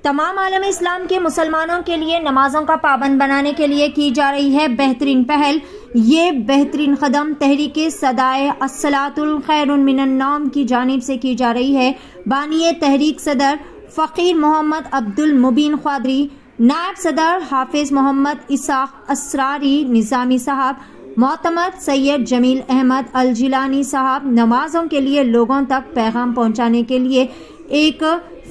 تمام عالم اسلام کے مسلمانوں کے لیے نمازوں کا پابند بنانے کے لیے کی جا رہی ہے بہترین پہل۔ یہ بہترین قدم تحریک صدائے الصلاۃ خیر من النوم کی جانب سے کی جا رہی ہے۔ بانی تحریک صدر فقیر محمد عبد المبین قادری، نائب صدر حافظ محمد اسحاق اسراری نظامی صاحب، معتمد سید جمیل احمد الجیلانی صاحب نمازوں کے لیے لوگوں تک پیغام پہنچانے کے لیے ایک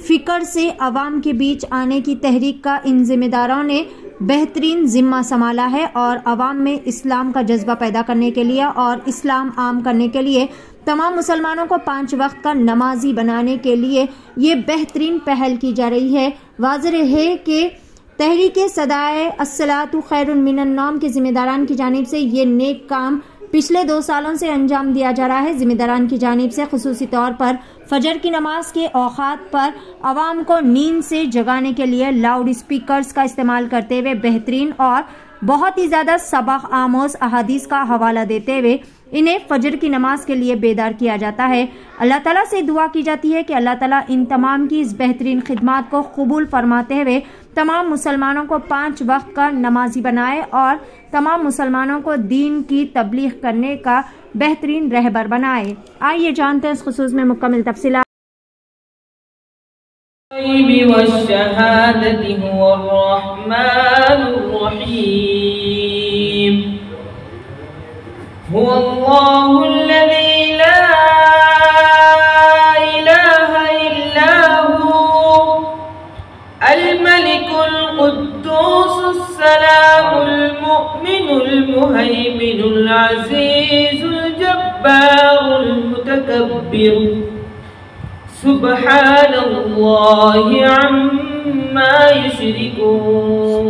فکر سے عوام کے بیچ آنے کی تحریک کا ان ذمہ داروں نے بہترین ذمہ سنبھالا ہے اور عوام میں اسلام کا جذبہ پیدا کرنے کے لیے اور اسلام عام کرنے کے لیے تمام مسلمانوں کو 5 وقت کا نمازی بنانے کے لیے یہ بہترین پہل کی جا رہی ہے۔ واضح ہے کہ تحریک صدائے الصلاۃ خیر من النوم کے ذمہ داران کی جانب سے یہ نیک کام پچھلے 2 سالوں سے انجام دیا جا رہا ہے۔ ذمہ داران کی جانب سے خصوصی طور پر فجر کی نماز کے اوقات پر عوام کو نیند سے جگانے کے لیے لاؤڈ اسپیکرز کا استعمال کرتے ہوئے بہترین اور بہت ہی زیادہ سبق آموز احادیث کا حوالہ دیتے ہوئے انہیں فجر کی نماز کے لیے بیدار کیا جاتا ہے۔ اللہ تعالیٰ سے دعا کی جاتی ہے کہ اللہ تعالیٰ ان تمام کی اس بہترین خدمات کو قبول فرماتے ہوئے تمام مسلمانوں کو 5 وقت کا نمازی بنائے اور تمام مسلمانوں کو دین کی تبلیغ کرنے کا بہترین رہبر بنائے۔ آئیے جانتے ہیں اس خصوص میں مکمل تفصیلات۔ والشهادة هو الرحمن الرحيم هو الله الذي لا إله إلا هو الملك القدوس السلام المؤمن المهيمن العزيز الجبار المتكبر سبحان الله عما يشركون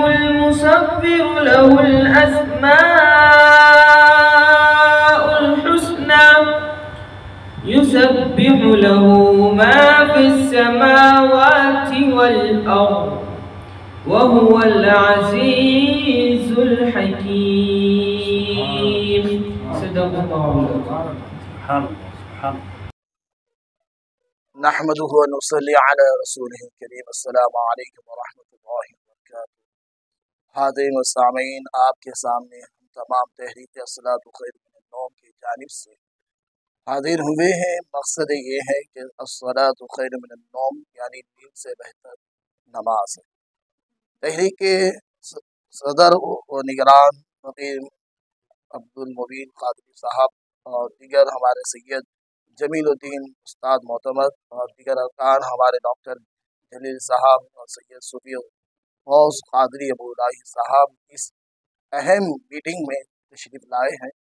المصفر له الأسماء الحسنى يسبح له ما في السماوات والأرض وهو العزيز الحكيم صدق الله نحمده ونصلي على رسوله الكريم۔ السلام علیکم ورحمۃ اللہ وبرکاتہ۔ حاضرین و سامعین، آپ کے سامنے ہم تمام تحریک الصلاۃ خیر من النوم کی جانب سے حاضر ہوئے ہیں۔ مقصد یہ ہے کہ الصلاۃ خیر من النوم یعنی نیند سے بہتر نماز ہے۔ تحریک صدر و نگران فقیر عبد المبین قادری صاحب اور دیگر ہمارے سید جمیل الدین استاد معتمد اور دیگر ارکان ہمارے ڈاکٹر جلیل صاحب اور سید صوفی غوث قادری ابو الہی صاحب اس اہم میٹنگ میں تشریف لائے ہیں،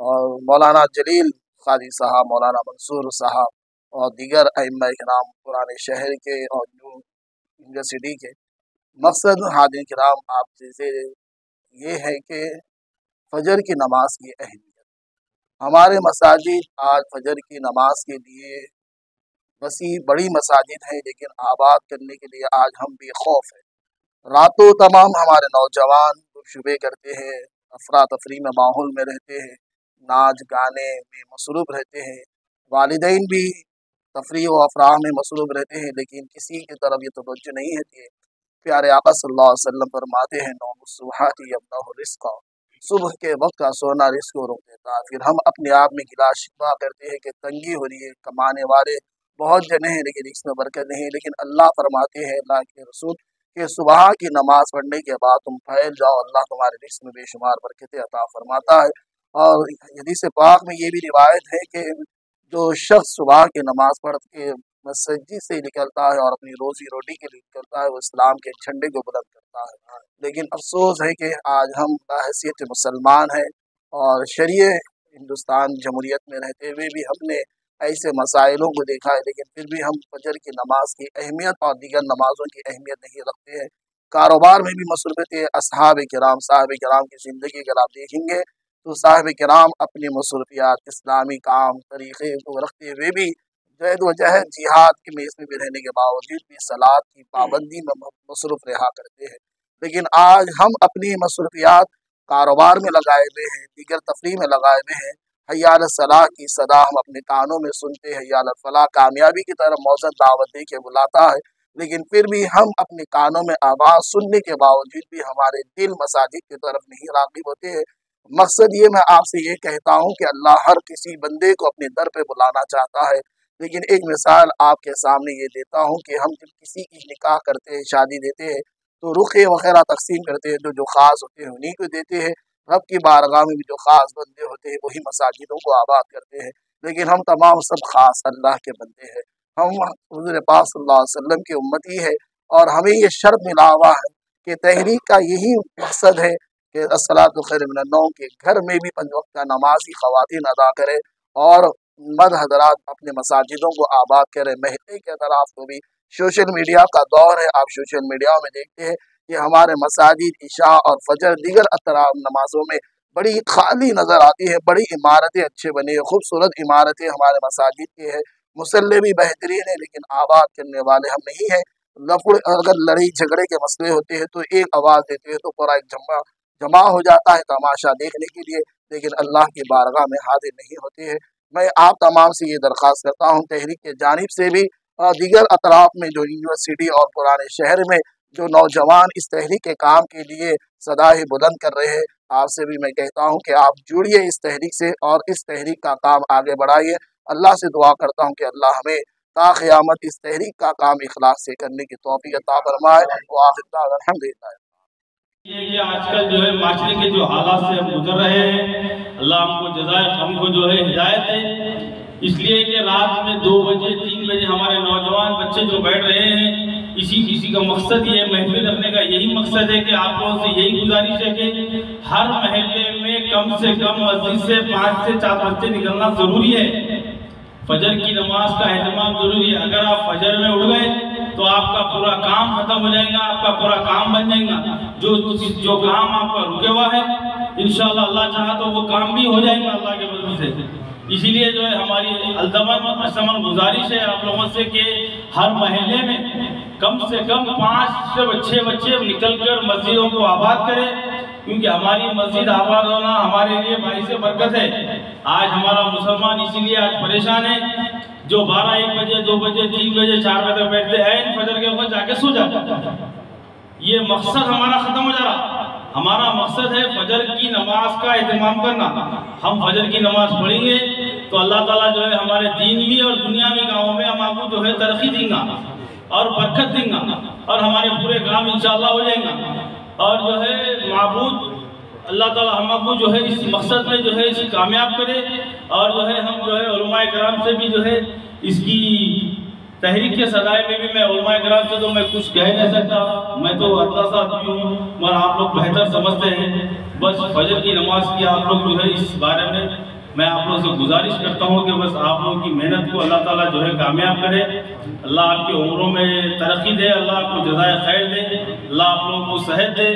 اور مولانا جلیل قادری صاحب، مولانا منصور صاحب اور دیگر ائمہ کرام پرانے شہر کے اور نیو یونیورسٹی کے۔ مقصد حاضرین کرام آپ سے یہ ہے کہ فجر کی نماز کی اہمیت، ہمارے مساجد آج فجر کی نماز کے لیے وسیع بڑی مساجد ہیں، لیکن آباد کرنے کے لیے آج ہم بے خوف ہیں۔ راتوں تمام ہمارے نوجوان شبے کرتے ہیں، افراتفری میں ماحول میں رہتے ہیں، ناچ گانے میں مصروف رہتے ہیں، والدین بھی تفریح و افراح میں مصروف رہتے ہیں، لیکن کسی کی طرف یہ توجہ نہیں ہوتی ہے۔ پیارے آقا صلی اللہ علیہ وسلم فرماتے ہیں نوم الصبحات یمنع الرزق، صبح کے وقت کا سونا رزق کو روک دیتا ہے۔ پھر ہم اپنے آپ میں گلا شکوہ کرتے ہیں کہ تنگی ہو رہی ہے، کمانے والے بہت جنے ہیں لیکن اس میں برکت نہیں ہے، لیکن اللہ فرماتے ہیں، اللہ کے رسول کہ صبح کی نماز پڑھنے کے بعد تم پھیل جاؤ، اللہ تمہارے رزق میں بے شمار برکتیں عطا فرماتا ہے۔ اور حدیث پاک میں یہ بھی روایت ہے کہ جو شخص صبح کی نماز پڑھ کے مسجد سے نکلتا ہے اور اپنی روزی روٹی کے لیے نکلتا ہے، وہ اسلام کے جھنڈے کو بلند کرتا ہے۔ لیکن افسوس ہے کہ آج ہم بحیثیت مسلمان ہیں اور شرعی ہندوستان جمہوریت میں رہتے ہوئے بھی ہم نے ایسے مسائلوں کو دیکھا ہے، لیکن پھر بھی ہم فجر کی نماز کی اہمیت اور دیگر نمازوں کی اہمیت نہیں رکھتے ہیں۔ کاروبار میں بھی مصروفیت اصحاب کرام، صاحب کرام کی زندگی اگر آپ دیکھیں گے تو صاحب کرام اپنی مصروفیات اسلامی کام طریقے کو رکھتے ہوئے بھی جہد و جہد جہاد کے میز میں بھی رہنے کے باوجود بھی صلاۃ کی پابندی میں مصروف رہا کرتے ہیں۔ لیکن آج ہم اپنی مصروفیات کاروبار میں لگائے ہوئے ہیں، دیگر تفریح میں لگائے ہوئے ہیں، हैया अल सलाह की सदा हम अपने कानों में सुनते हैं, हैया अल फलाह कामयाबी की तरफ मौजूद दावत दे के बुलाता है, लेकिन फिर भी हम अपने कानों में आवाज़ सुनने के बावजूद भी हमारे दिल मसाजिद की तरफ नहीं राग़िब होते हैं। मकसद ये मैं आपसे ये कहता हूँ कि अल्लाह हर किसी बंदे को अपने दर पे बुलाना चाहता है, लेकिन एक मिसाल आपके सामने ये देता हूँ कि हम जब किसी की निकाह करते हैं, शादी देते हैं, तो रुखे वगैरह तकसीम करते हैं, जो ख़ास होते हैं उन्हीं को देते हैं। रब की बारगाह में भी जो ख़ास बंदे होते हैं वही मसाजिदों को आबाद करते हैं, लेकिन हम तमाम सब ख़ास अल्लाह के बंदे हैं। हम हुज़ूर पाक सल्लल्लाहु अलैहि वसल्लम की उम्मती है और हमें ये शर्त मिला हुआ है कि तहरीक का यही मकसद है कि अस्सलातु खैरुम मिनन नौम के घर में भी 5 वक्त का नमाज़ी ख़वातीन अदा करें और मर्द हज़रात अपने मसाजिदों को आबाद करें। महल्ले के अतराफ़ को भी, सोशल मीडिया का दौर है, आप सोशल मीडिया में देखते हैं कि हमारे मसाजिद इशा और फजर दीगर अतराफ़ नमाज़ों में बड़ी खाली नज़र आती है। बड़ी इमारतें अच्छे बनी है, खूबसूरत इमारतें हमारे मसाजिद की है, मुसल्ले भी बेहतरीन है, लेकिन आबाद करने वाले हम नहीं हैं। लफड़ अगर लड़ाई झगड़े के मसले होते हैं तो एक आवाज़ देते हैं तो पूरा एक जमा हो जाता है तमाशा देखने के लिए, लेकिन अल्लाह की बारगाह में हाजिर नहीं होते हैं। मैं आप तमाम से ये दरख्वास्त करता हूँ, तहरीक के जानिब से भी और दीगर अतराफ़ में जो यूनिवर्सिटी और पुराने शहर में जो नौजवान इस तहरीक के काम के लिए सदाएं बुलंद कर रहे हैं, आपसे भी मैं कहता हूँ कि आप जुड़िए इस तहरीक से और इस तहरीक का काम आगे बढ़ाइए। अल्लाह से दुआ करता हूँ कि अल्लाह हमें ता क़यामत इस तहरीक का काम इखलास से करने की तौफ़ीक़ अता फरमाए। व आखिर दाअवाना अल्हम्दुलिल्लाह। ये आजकल जो है माशरे के जो हालात से हम गुजर रहे हैं, अल्लाह हमको जज़ाए हमको जो है हिदायत है। इसलिए कि रात में 2 बजे 3 बजे हमारे नौजवान बच्चे जो बैठ रहे हैं, इसी का मकसद ये महफिल रखने का यही मकसद है कि आप लोगों से यही गुजारिश है कि हर महल्ले में कम से कम मस्जिद से 5 से 4 बच्चे निकलना ज़रूरी है। फजर की नमाज का एहतमाम ज़रूरी है। अगर आप फजर में उठ गए तो आपका पूरा काम खत्म हो जाएगा, आपका पूरा काम बन जाएगा। जो काम आपका रुके हुआ है इंशाअल्लाह अल्लाह चाहा तो वो काम भी हो जाएगा अल्लाह के फजल से। इसीलिए जो है हमारी अल्तमन गुजारिश है आप लोगों से कि हर महल्ले में कम से कम 5 से 6 बच्चे निकल कर मस्जिदों को आबाद करें, क्योंकि हमारी मस्जिद आबाद होना हमारे लिए बाइस बरकत है। आज हमारा मुसलमान इसीलिए आज परेशान है, जो 12, 1 बजे, 2 बजे, 3 बजे, 4 बजे बैठते हैं, फजर के वक्त जाके सो जाते। ये मकसद हमारा खत्म हो जा रहा। हमारा मकसद है फजर की नमाज का एहतमाम करना। हम फजर की नमाज पढ़ेंगे तो अल्लाह ताला जो है हमारे दीनवी और दुनियावी कामों में हम आपको जो है तरक्की देंगे और बरकत देंगे और हमारे पूरे काम इंशाअल्लाह हो जाएंगे। और जो है माबूद अल्लाह ताला हमको जो है इस मकसद में जो है इसे कामयाब करे। और जो है हम जो है उलमाए कराम से भी जो है इसकी तहरीक के सदाए में भी मैं उलमाए कराम से तो मैं कुछ कह नहीं सकता, मैं तो अल्लाह सा आदमी हूँ, मगर आप लोग बेहतर समझते हैं। बस फजर की नमाज की आप लोग जो है इस बारे में मैं आप लोगों से गुजारिश करता हूँ कि बस आप लोगों की मेहनत को अल्लाह ताला जो है कामयाब करे। अल्लाह आपकी उम्रों में तरक्की दे, अल्लाह आपको जज़ाए खैर दे, अल्लाह आप लोगों को सेहत दे।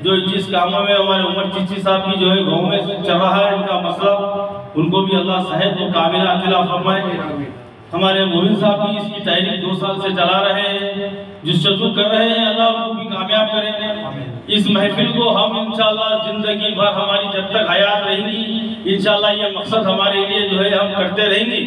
जो जिस कामों में हमारे उमर चिश्ती साहब की जो है गाँव में चल रहा है इनका मसला, उनको भी अल्लाह सेहत को कामिला अतिला फरमाए। हमारे मोहिन साहब भी इसकी तहरीक 2 साल से चला रहे हैं, जिसको कर रहे हैं, अल्लाह उनको भी कामयाब करें। इस महफिल को हम इंशाअल्लाह जिंदगी भर हमारी जब तक हयात रहेंगी इंशाअल्लाह ये मकसद हमारे लिए जो है हम करते रहेंगे।